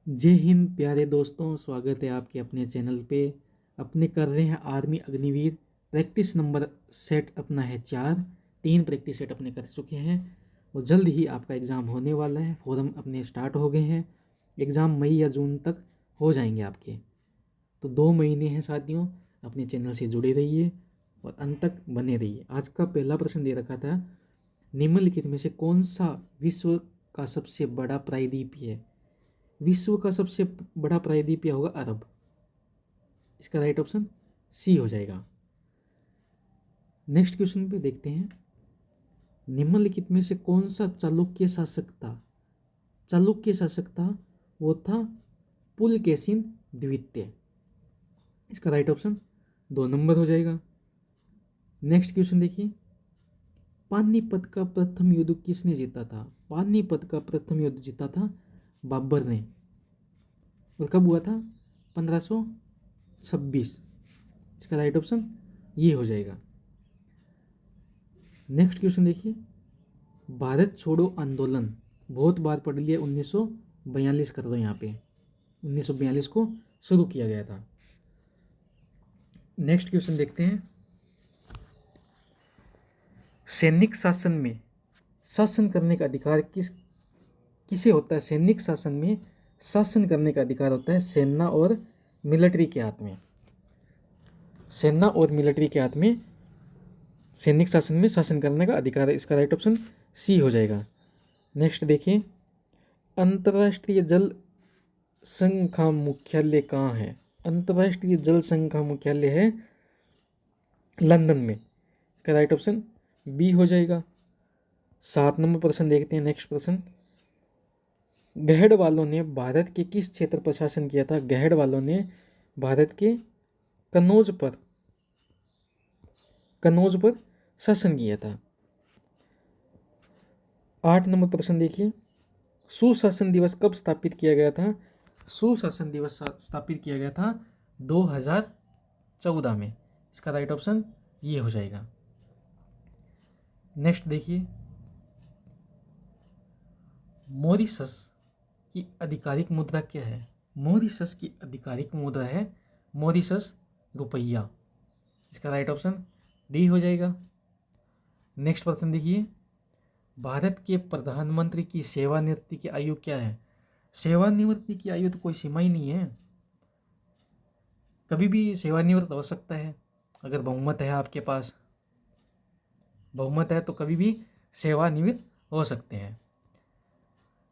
जय हिंद प्यारे दोस्तों, स्वागत है आपके अपने चैनल पे। अपने कर रहे हैं army Agniveer. Practice number set अपना है 4। 3 प्रैक्टिस सेट अपने कर चुके हैं और जल्द ही आपका एग्ज़ाम होने वाला है। फॉर्म अपने स्टार्ट हो गए हैं। एग्ज़ाम मई या जून तक हो जाएंगे आपके। तो 2 महीने हैं साथियों। अपने चैनल से जुड़े रहिए और अंत तक बने रहिए। आज का पहला प्रश्न दे रखा था, निम्नलिखित में से कौन सा विश्व का सबसे बड़ा प्रायद्वीपीय है? विश्व का सबसे बड़ा प्रायद्वीपीय होगा अरब। इसका राइट ऑप्शन सी हो जाएगा। नेक्स्ट क्वेश्चन पे देखते हैं, निम्नलिखित में से कौन सा चालुक्य शासक था? चालुक्य शासक था वो था पुलकेशिन द्वितीय। इसका राइट ऑप्शन 2 नंबर हो जाएगा। नेक्स्ट क्वेश्चन देखिए, पानीपत का प्रथम युद्ध किसने जीता था? पानीपत का प्रथम युद्ध जीता था बाबर ने। और कब हुआ था? 1526। इसका राइट ऑप्शन ये हो जाएगा। नेक्स्ट क्वेश्चन देखिए, भारत छोड़ो आंदोलन बहुत बार पढ़ लिया, 1942 कर दो यहाँ पे। 1942 को शुरू किया गया था। नेक्स्ट क्वेश्चन देखते हैं, सैनिक शासन में शासन करने का अधिकार किसे होता है? सैनिक शासन में शासन करने का अधिकार होता है सेना और मिलिट्री के हाथ में। सेना और मिलिट्री के हाथ में सैनिक शासन में शासन करने का अधिकार है। इसका राइट ऑप्शन सी हो जाएगा। नेक्स्ट देखिए, अंतर्राष्ट्रीय जल संघ का मुख्यालय कहाँ है? अंतर्राष्ट्रीय जल संघ का मुख्यालय है लंदन में। इसका राइट ऑप्शन बी हो जाएगा। 7 नंबर प्रश्न देखते हैं। नेक्स्ट प्रश्न, गहड़ वालों ने भारत के किस क्षेत्र पर शासन किया था? गहड़ वालों ने भारत के कनौज पर शासन किया था। 8 नंबर प्रश्न देखिए, सुशासन दिवस कब स्थापित किया गया था? सुशासन दिवस स्थापित किया गया था 2014 में। इसका राइट ऑप्शन ये हो जाएगा। नेक्स्ट देखिए, मॉरिशस की आधिकारिक मुद्रा क्या है? मॉरिशस की आधिकारिक मुद्रा है मॉरिशस रुपया। इसका राइट ऑप्शन डी हो जाएगा। नेक्स्ट प्रश्न देखिए, भारत के प्रधानमंत्री की सेवानिवृत्ति की आयु क्या है? सेवानिवृत्ति की आयु तो कोई सीमा ही नहीं है, कभी भी सेवानिवृत्त हो सकता है। अगर बहुमत है आपके पास, बहुमत है तो कभी भी सेवानिवृत्त हो सकते हैं।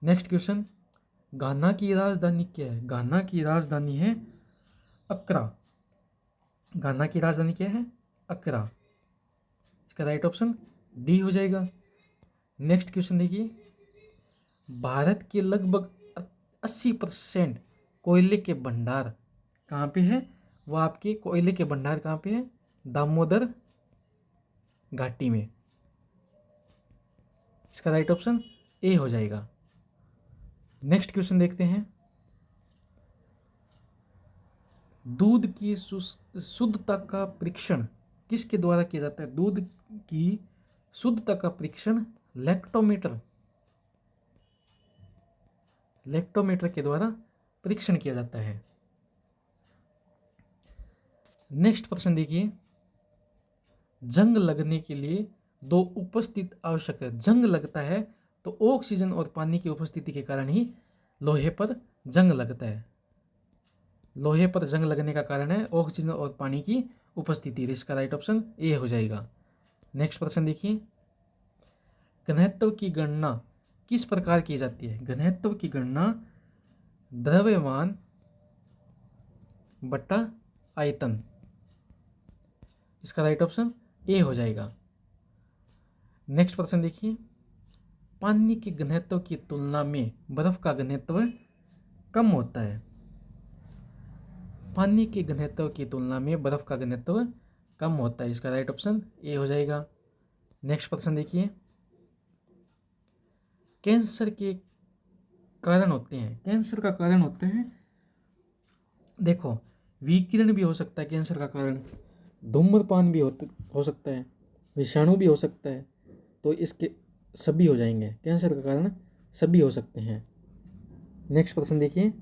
नेक्स्ट क्वेश्चन, घाना की राजधानी क्या है? घाना की राजधानी है अक्रा। घाना की राजधानी क्या है? अक्रा। इसका राइट ऑप्शन डी हो जाएगा। नेक्स्ट क्वेश्चन देखिए, भारत के लगभग 80% कोयले के भंडार कहाँ पे है? वो आपके कोयले के भंडार कहाँ पे है? दामोदर घाटी में। इसका राइट ऑप्शन ए हो जाएगा। नेक्स्ट क्वेश्चन देखते हैं, दूध की शुद्धता का परीक्षण किसके द्वारा किया जाता है? दूध की शुद्धता का परीक्षण लैक्टोमीटर के द्वारा परीक्षण किया जाता है। नेक्स्ट प्रश्न देखिए, जंग लगने के लिए 2 उपस्थित आवश्यक है। जंग लगता है तो ऑक्सीजन और पानी की उपस्थिति के कारण ही लोहे पर जंग लगता है। लोहे पर जंग लगने का कारण है ऑक्सीजन और पानी की उपस्थिति। इसका राइट ऑप्शन ए हो जाएगा। नेक्स्ट प्रश्न देखिए, घनत्व की गणना किस प्रकार की जाती है? घनत्व की गणना द्रव्यमान बटा आयतन। इसका राइट ऑप्शन ए हो जाएगा। नेक्स्ट प्रश्न देखिए, पानी के घनत्व की तुलना में बर्फ का घनत्व कम होता है। पानी के घनत्व की तुलना में बर्फ का घनत्व कम होता है। इसका राइट ऑप्शन ए हो जाएगा। नेक्स्ट प्रश्न देखिए, कैंसर के कारण होते हैं। कैंसर का कारण होते हैं, देखो, विकिरण भी हो सकता है कैंसर का कारण, धूम्रपान भी हो सकता है, विषाणु भी हो सकता है। तो इसके सभी हो जाएंगे, कैंसर का कारण सभी हो सकते हैं। नेक्स्ट प्रश्न देखिए,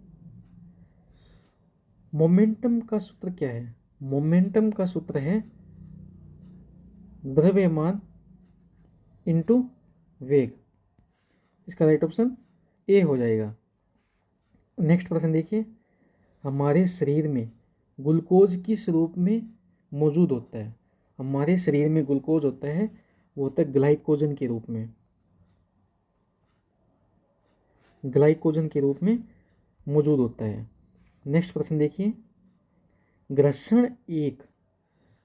मोमेंटम का सूत्र क्या है? मोमेंटम का सूत्र है द्रव्यमान इंटू वेग। इसका राइट ऑप्शन ए हो जाएगा। नेक्स्ट प्रश्न देखिए, हमारे शरीर में ग्लूकोज किस रूप में मौजूद होता है? हमारे शरीर में ग्लूकोज होता है, वो होता है ग्लाइकोजन के रूप में, ग्लाइकोजन के रूप में मौजूद होता है। नेक्स्ट प्रश्न देखिए, घर्षण एक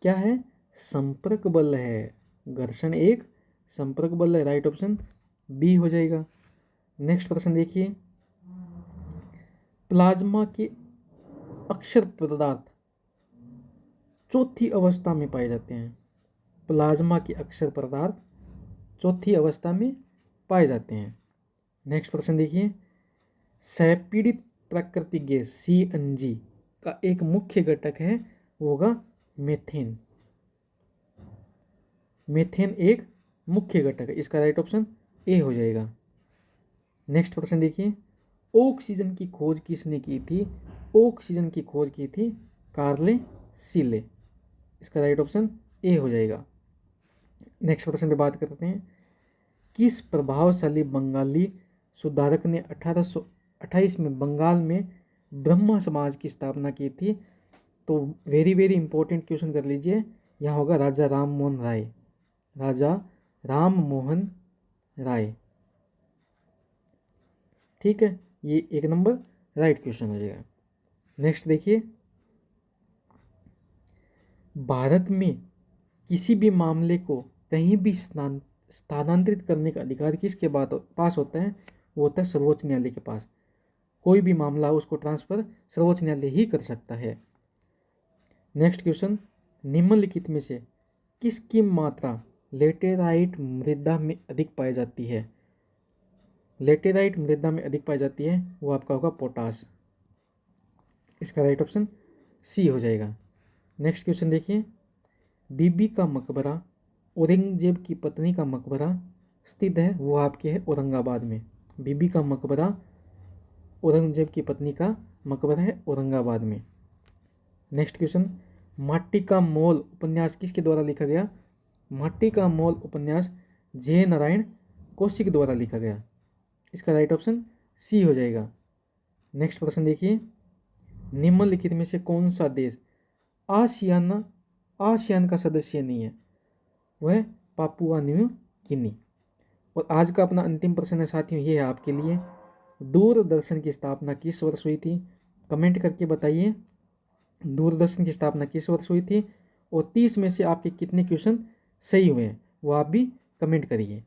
क्या है? संपर्क बल है। घर्षण एक संपर्क बल है, राइट ऑप्शन बी हो जाएगा। नेक्स्ट प्रश्न देखिए, प्लाज्मा के अक्षर पदार्थ चौथी अवस्था में पाए जाते हैं। प्लाज्मा के अक्षर पदार्थ चौथी अवस्था में पाए जाते हैं। नेक्स्ट प्रश्न देखिए, संपीड़ित प्राकृतिक गैस CNG का एक मुख्य घटक है, वो होगा मीथेन। मीथेन एक मुख्य घटक है, इसका राइट ऑप्शन ए हो जाएगा। नेक्स्ट प्रश्न देखिए, ऑक्सीजन की खोज किसने की थी? ऑक्सीजन की खोज की थी कार्ले सीले, इसका राइट ऑप्शन ए हो जाएगा। नेक्स्ट प्रश्न पे बात करते हैं, किस प्रभावशाली बंगाली सुधारक ने 1828 में बंगाल में ब्रह्म समाज की स्थापना की थी? तो वेरी वेरी इंपॉर्टेंट क्वेश्चन कर लीजिए, यहाँ होगा राजा राम मोहन राय। राजा राम मोहन राय, ठीक है, ये एक नंबर राइट क्वेश्चन हो जाएगा। नेक्स्ट देखिए, भारत में किसी भी मामले को कहीं भी स्थानांतरित करने का अधिकार किसके पास होता है? वो होता है सर्वोच्च न्यायालय के पास। कोई भी मामला उसको ट्रांसफर सर्वोच्च न्यायालय ही कर सकता है। नेक्स्ट क्वेश्चन, निम्नलिखित में से किसकी मात्रा लेटेराइट मृदा में अधिक पाई जाती है? लेटेराइट मृदा में अधिक पाई जाती है, वो आपका होगा पोटास, इसका राइट ऑप्शन सी हो जाएगा। नेक्स्ट क्वेश्चन देखिए, बीबी का मकबरा औरंगजेब की पत्नी का मकबरा स्थित है, वो आपके है औरंगाबाद में। बीबी का मकबरा औरंगजेब की पत्नी का मकबरा है औरंगाबाद में। नेक्स्ट क्वेश्चन, माटी का मोल उपन्यास किसके द्वारा लिखा गया? माटी का मोल उपन्यास जे नारायण कौशिक द्वारा लिखा गया, इसका राइट ऑप्शन सी हो जाएगा। नेक्स्ट प्रश्न देखिए, निम्नलिखित में से कौन सा देश आसियान का सदस्य नहीं है? वह पापुआ न्यू गिनी। और आज का अपना अंतिम प्रश्न है साथियों, ये है आपके लिए, दूरदर्शन की स्थापना किस वर्ष हुई थी? कमेंट करके बताइए दूरदर्शन की स्थापना किस वर्ष हुई थी, और 30 में से आपके कितने क्वेश्चन सही हुए हैं वो आप भी कमेंट करिए।